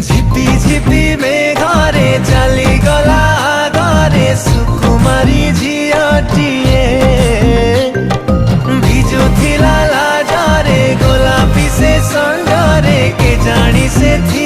झिपी झिपी मेघरे चली गला घरे सुकुमारी झियटिए भिजुथिला लाजरे गोलापी से संगरे के जानी से थी